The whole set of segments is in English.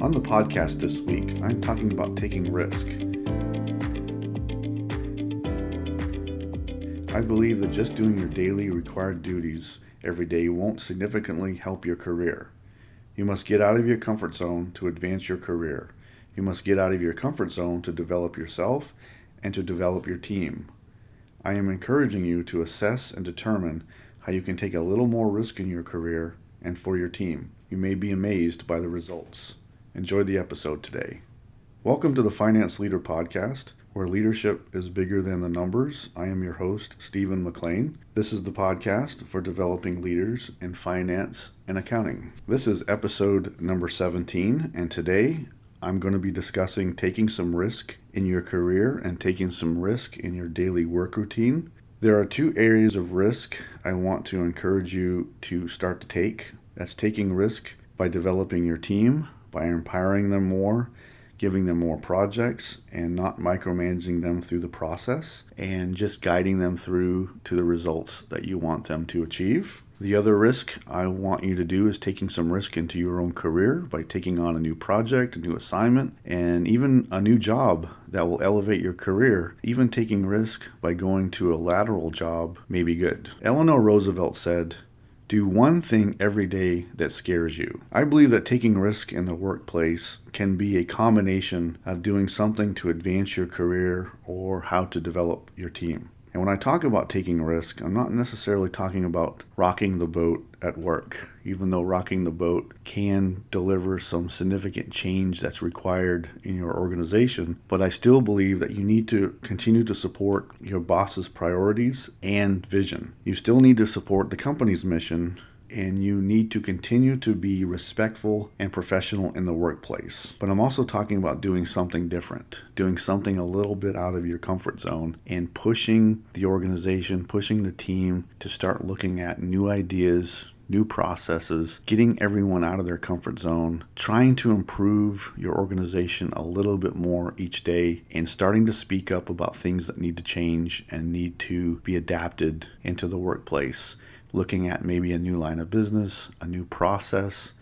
On the podcast this week, I'm talking about taking risk. I believe that just doing your daily required duties every day won't significantly help your career. You must get out of your comfort zone to advance your career. You must get out of your comfort zone to develop yourself and to develop your team. I am encouraging you to assess and determine how you can take a little more risk in your career and for your team. You may be amazed by the results. Enjoy the episode today. Welcome to the Finance Leader Podcast, where leadership is bigger than the numbers. I am your host, Stephen McLean. This is the podcast for developing leaders in finance and accounting. This is episode number 17, and today I'm going to be discussing taking some risk in your career and taking some risk in your daily work routine. There are two areas of risk I want to encourage you to start to take. That's taking risk by developing your team, by empowering them more, giving them more projects, and not micromanaging them through the process, and just guiding them through to the results that you want them to achieve. The other risk I want you to do is taking some risk into your own career by taking on a new project, a new assignment, and even a new job that will elevate your career. Even taking risk by going to a lateral job may be good. Eleanor Roosevelt said, "Do one thing every day that scares you." I believe that taking risk in the workplace can be a combination of doing something to advance your career or how to develop your team. And when I talk about taking risk, I'm not necessarily talking about rocking the boat at work, even though rocking the boat can deliver some significant change that's required in your organization. But I still believe that you need to continue to support your boss's priorities and vision. You still need to support the company's mission, and you need to continue to be respectful and professional in the workplace. But I'm also talking about doing something different, doing something a little bit out of your comfort zone and pushing the organization, pushing the team to start looking at new ideas, new processes, getting everyone out of their comfort zone, trying to improve your organization a little bit more each day, and starting to speak up about things that need to change and need to be adapted into the workplace. Looking at maybe a new line of business, a new process,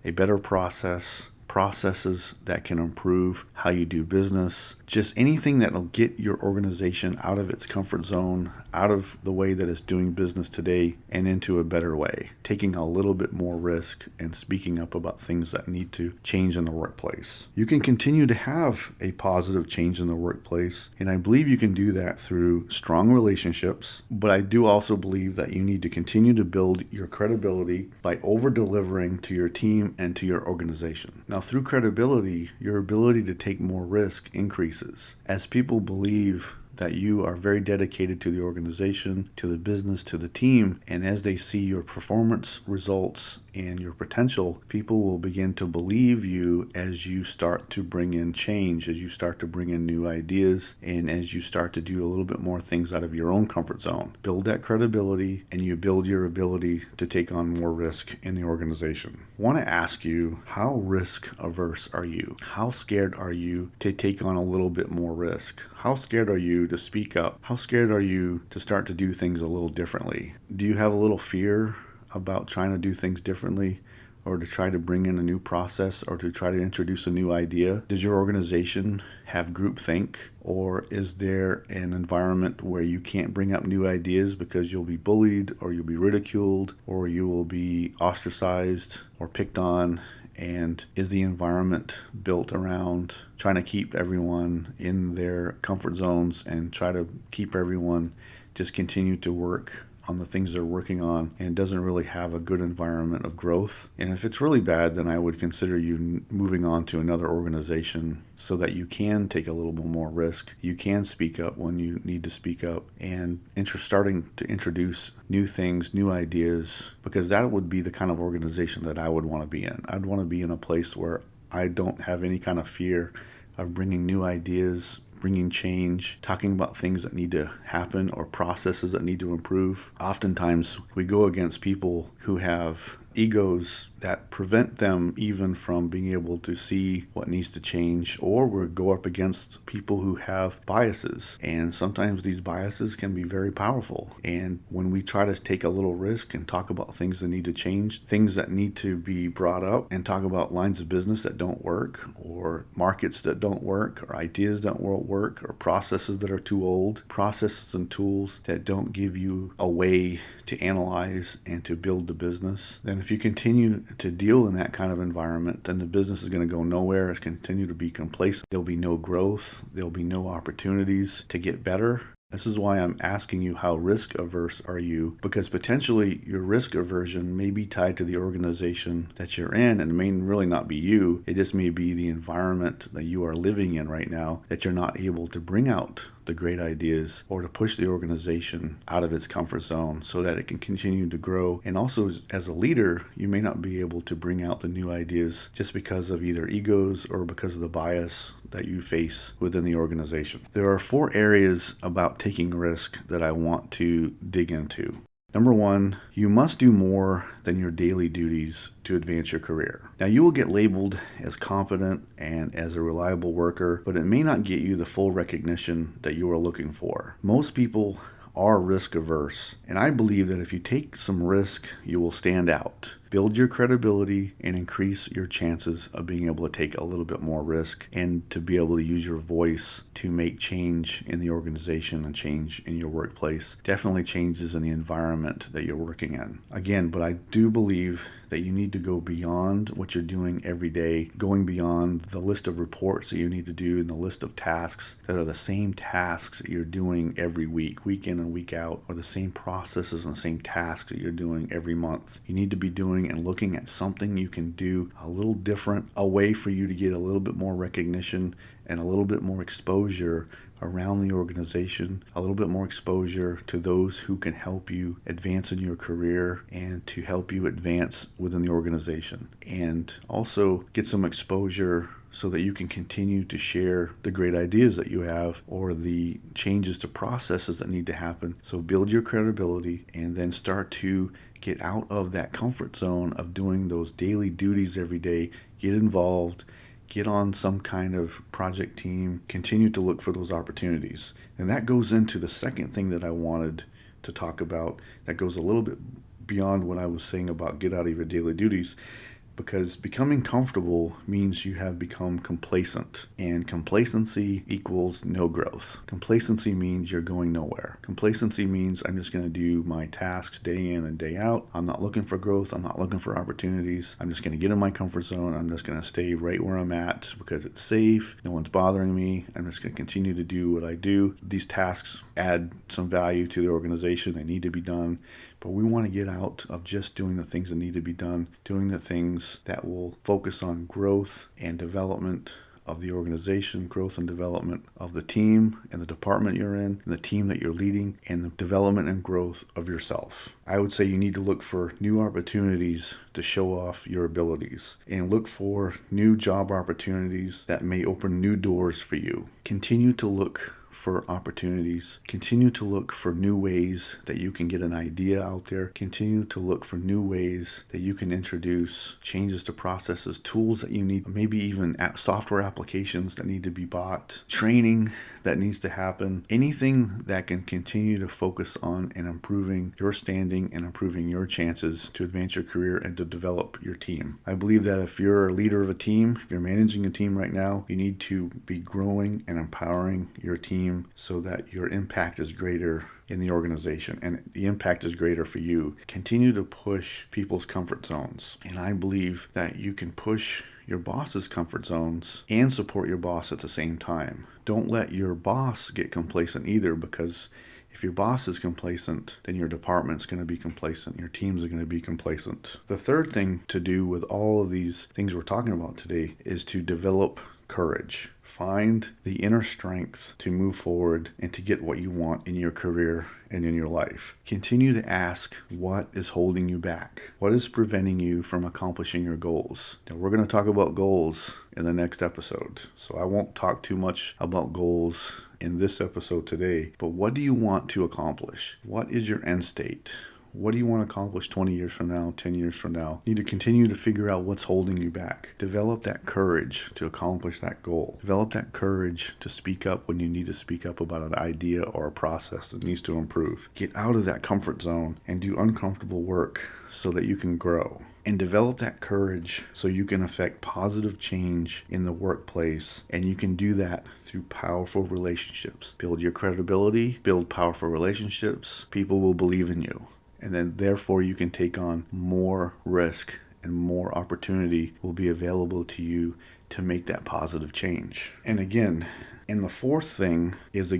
a better process, processes that can improve how you do business, just anything that will get your organization out of its comfort zone, out of the way that it's doing business today, and into a better way, taking a little bit more risk and speaking up about things that need to change in the workplace. You can continue to have a positive change in the workplace, and I believe you can do that through strong relationships, but I do also believe that you need to continue to build your credibility by over-delivering to your team and to your organization. Now, through credibility, your ability to take more risk increases. As people believe that you are very dedicated to the organization, to the business, to the team, and as they see your performance results and your potential, people will begin to believe you as you start to bring in change, as you start to bring in new ideas, and as you start to do a little bit more things out of your own comfort zone. Build that credibility, and you build your ability to take on more risk in the organization. I want to ask you, how risk averse are you? How scared are you to take on a little bit more risk? How scared are you to speak up? How scared are you to start to do things a little differently? Do you have a little fear about trying to do things differently, or to try to bring in a new process, or to try to introduce a new idea? Does your organization have groupthink, or is there an environment where you can't bring up new ideas because you'll be bullied, or you'll be ridiculed, or you will be ostracized or picked on? And is the environment built around trying to keep everyone in their comfort zones and try to keep everyone just continue to work on the things they're working on, and doesn't really have a good environment of growth? And if it's really bad, then I would consider you moving on to another organization so that you can take a little bit more risk. You can speak up when you need to speak up, and starting to introduce new things, new ideas, because that would be the kind of organization that I would want to be in. I'd want to be in a place where I don't have any kind of fear of bringing new ideas, bringing change, talking about things that need to happen or processes that need to improve. Oftentimes, we go against people who have egos that prevent them even from being able to see what needs to change, or we go up against people who have biases. And sometimes these biases can be very powerful. And when we try to take a little risk and talk about things that need to change, things that need to be brought up, and talk about lines of business that don't work, or markets that don't work, or ideas that won't work, or processes that are too old, processes and tools that don't give you a way to analyze and to build the business, then if you continue to deal in that kind of environment, then the business is going to go nowhere. It's continue to be complacent. There'll be no growth. There'll be no opportunities to get better. This is why I'm asking you, how risk averse are you? Because potentially your risk aversion may be tied to the organization that you're in, and it may really not be you. It just may be the environment that you are living in right now, that you're not able to bring out the great ideas or to push the organization out of its comfort zone so that it can continue to grow. And also, as a leader, you may not be able to bring out the new ideas just because of either egos or because of the bias that you face within the organization. There are 4 areas about taking risk that I want to dig into. Number 1, you must do more than your daily duties to advance your career. Now, you will get labeled as competent and as a reliable worker, but it may not get you the full recognition that you are looking for. Most people are risk averse, and I believe that if you take some risk, you will stand out, build your credibility, and increase your chances of being able to take a little bit more risk and to be able to use your voice to make change in the organization and change in your workplace. Definitely changes in the environment that you're working in. Again, but I do believe that you need to go beyond what you're doing every day, going beyond the list of reports that you need to do and the list of tasks that are the same tasks that you're doing every week, week in and week out, or the same processes and the same tasks that you're doing every month. You need to be doing and looking at something you can do a little different, a way for you to get a little bit more recognition and a little bit more exposure around the organization, a little bit more exposure to those who can help you advance in your career and to help you advance within the organization. And also get some exposure so that you can continue to share the great ideas that you have or the changes to processes that need to happen. So build your credibility and then start to get out of that comfort zone of doing those daily duties every day. Get involved. Get on some kind of project team, continue to look for those opportunities. And that goes into the second thing that I wanted to talk about that goes a little bit beyond what I was saying about get out of your daily duties, because becoming comfortable means you have become complacent, and complacency equals no growth. Complacency means you're going nowhere. Complacency means I'm just going to do my tasks day in and day out. I'm not looking for growth. I'm not looking for opportunities. I'm just going to get in my comfort zone. I'm just going to stay right where I'm at because it's safe. No one's bothering me. I'm just going to continue to do what I do. These tasks add some value to the organization. They need to be done. But we want to get out of just doing the things that need to be done, doing the things that will focus on growth and development of the organization, growth and development of the team and the department you're in, and the team that you're leading, and the development and growth of yourself. I would say you need to look for new opportunities to show off your abilities and look for new job opportunities that may open new doors for you. Continue to look for opportunities. Continue to look for new ways that you can get an idea out there. Continue to look for new ways that you can introduce changes to processes, tools that you need, maybe even software applications that need to be bought, training that needs to happen, anything that can continue to focus on and improving your standing and improving your chances to advance your career and to develop your team. I believe that if you're a leader of a team, if you're managing a team right now, you need to be growing and empowering your team so that your impact is greater in the organization and the impact is greater for you. Continue to push people's comfort zones. And I believe that you can push your boss's comfort zones and support your boss at the same time. Don't let your boss get complacent either, because if your boss is complacent, then your department's going to be complacent. Your teams are going to be complacent. The third thing to do with all of these things we're talking about today is to develop courage. Find the inner strength to move forward and to get what you want in your career and in your life. Continue to ask what is holding you back. What is preventing you from accomplishing your goals? Now, we're going to talk about goals in the next episode, so I won't talk too much about goals in this episode today. But what do you want to accomplish? What is your end state? What do you want to accomplish 20 years from now, 10 years from now? You need to continue to figure out what's holding you back. Develop that courage to accomplish that goal. Develop that courage to speak up when you need to speak up about an idea or a process that needs to improve. Get out of that comfort zone and do uncomfortable work so that you can grow. And develop that courage so you can affect positive change in the workplace. And you can do that through powerful relationships. Build your credibility, build powerful relationships. People will believe in you. And then therefore you can take on more risk and more opportunity will be available to you to make that positive change. And again, and the fourth thing is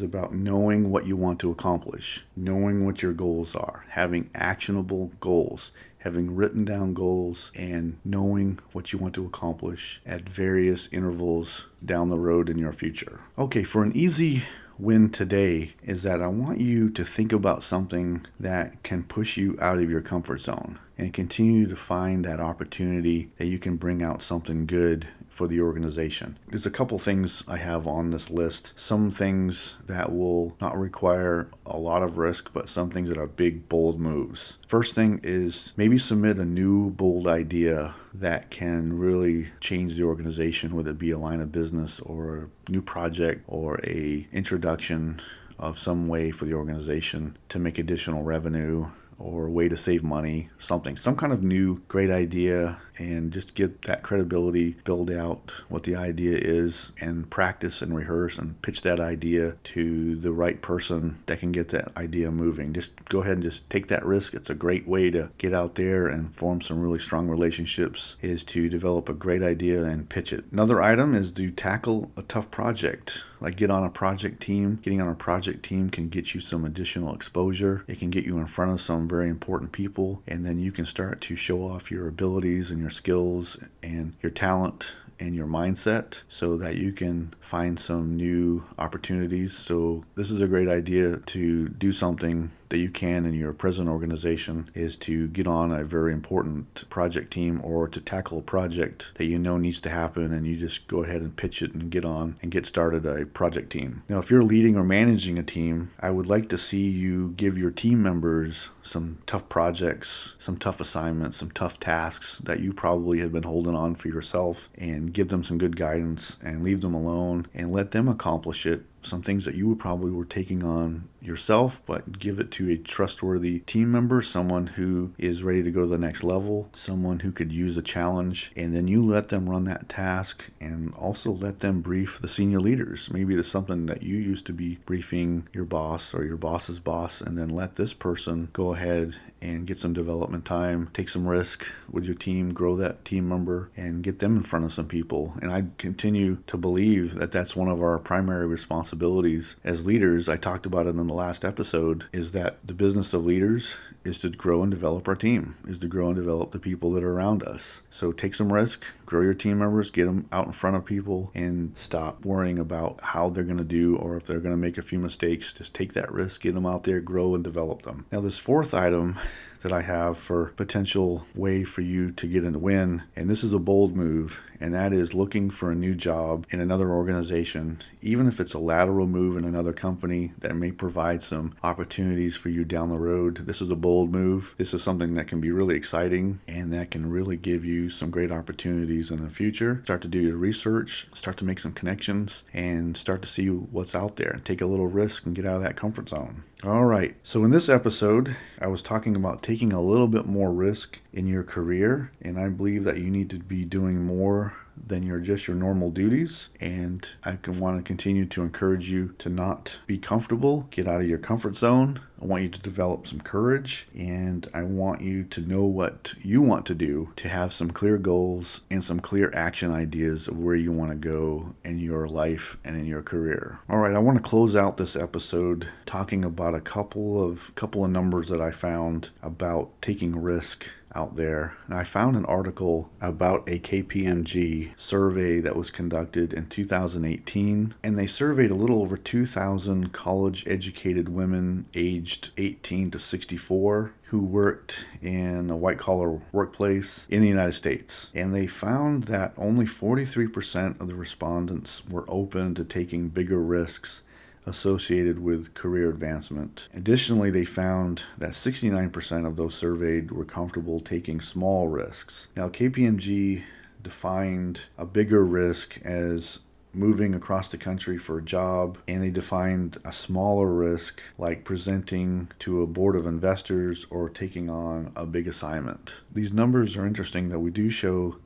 about knowing what you want to accomplish, knowing what your goals are, having actionable goals, having written down goals, and knowing what you want to accomplish at various intervals down the road in your future. Okay, for an easy win today is that I want you to think about something that can push you out of your comfort zone and continue to find that opportunity that you can bring out something good for the organization. There's a couple things I have on this list. Some things that will not require a lot of risk, but some things that are big, bold moves. First thing is maybe submit a new, bold idea that can really change the organization, whether it be a line of business or a new project or a introduction of some way for the organization to make additional revenue or a way to save money, some kind of new great idea, and just get that credibility, build out what the idea is, and practice and rehearse and pitch that idea to the right person that can get that idea moving. Just go ahead and just take that risk. It's a great way to get out there and form some really strong relationships, is to develop a great idea and pitch it. Another item is to tackle a tough project. Like get on a project team. Getting on a project team can get you some additional exposure. It can get you in front of some very important people, and then you can start to show off your abilities and your skills and your talent and your mindset so that you can find some new opportunities. So this is a great idea to do something that you can in your present organization, is to get on a very important project team or to tackle a project that you know needs to happen, and you just go ahead and pitch it and get on and get started a project team. Now, if you're leading or managing a team, I would like to see you give your team members some tough projects, some tough assignments, some tough tasks that you probably have been holding on for yourself, and give them some good guidance and leave them alone and let them accomplish it. Some things that you probably were taking on yourself, but give it to a trustworthy team member, someone who is ready to go to the next level, someone who could use a challenge, and then you let them run that task and also let them brief the senior leaders. Maybe it's something that you used to be briefing your boss or your boss's boss, and then let this person go ahead and get some development time, take some risk with your team, grow that team member, and get them in front of some people. And I continue to believe that that's one of our primary responsibilities as leaders. I talked about it in the last episode, is that the business of leaders is to grow and develop our team, is to grow and develop the people that are around us. So take some risk, grow your team members, get them out in front of people, and stop worrying about how they're going to do or if they're going to make a few mistakes. Just take that risk, get them out there, grow and develop them. Now, this fourth item that I have for potential way for you to get a win, and this is a bold move, and that is looking for a new job in another organization, even if it's a lateral move in another company that may provide some opportunities for you down the road. This is a bold move. This is something that can be really exciting and that can really give you some great opportunities in the future. Start to do your research, start to make some connections, and start to see what's out there. Take a little risk and get out of that comfort zone. All right, so in this episode, I was talking about taking a little bit more risk in your career, and I believe that you need to be doing more than your normal duties, and I want to continue to encourage you to not be comfortable. Get out of your comfort zone. I want you to develop some courage, and I want you to know what you want to do, to have some clear goals and some clear action ideas of where you want to go in your life and in your career. All right, I want to close out this episode talking about a couple of numbers that I found about taking risk out there. And I found an article about a KPMG survey that was conducted in 2018, and they surveyed a little over 2,000 college-educated women aged 18 to 64 who worked in a white-collar workplace in the United States. And they found that only 43% of the respondents were open to taking bigger risks associated with career advancement. Additionally, they found that 69% of those surveyed were comfortable taking small risks. Now, KPMG defined a bigger risk as moving across the country for a job, and they defined a smaller risk like presenting to a board of investors or taking on a big assignment. These numbers are interesting that we do show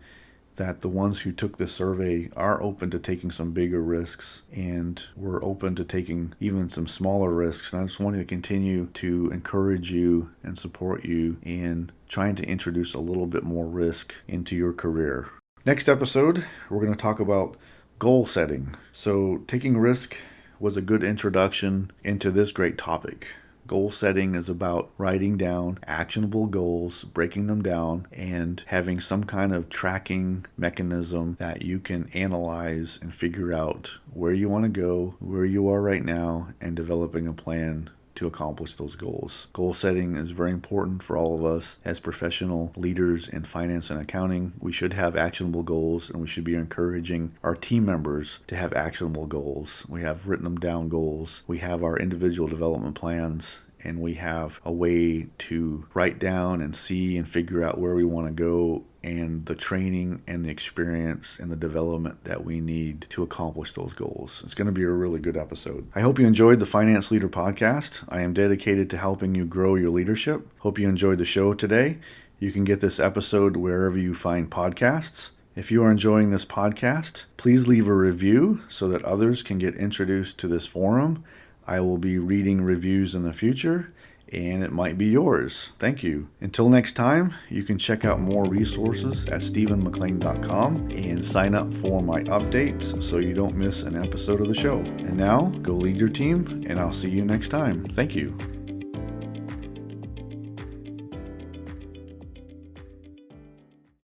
that the ones who took this survey are open to taking some bigger risks and were open to taking even some smaller risks. And I just wanted to continue to encourage you and support you in trying to introduce a little bit more risk into your career. Next episode, we're going to talk about goal setting. So taking risk was a good introduction into this great topic. Goal setting is about writing down actionable goals, breaking them down, and having some kind of tracking mechanism that you can analyze and figure out where you want to go, where you are right now, and developing a plan to accomplish those goals. Goal setting is very important for all of us as professional leaders in finance and accounting. We should have actionable goals, and we should be encouraging our team members to have actionable goals. We have written them down goals. We have our individual development plans, and we have a way to write down and see and figure out where we want to go and the training and the experience and the development that we need to accomplish those goals. It's going to be a really good episode. I hope you enjoyed the Finance Leader Podcast. I am dedicated to helping you grow your leadership. Hope you enjoyed the show today. You can get this episode wherever you find podcasts. If you are enjoying this podcast, please leave a review so that others can get introduced to this forum. I will be reading reviews in the future, and it might be yours. Thank you. Until next time, you can check out more resources at stephenmclean.com and sign up for my updates so you don't miss an episode of the show. And now, go lead your team, and I'll see you next time. Thank you.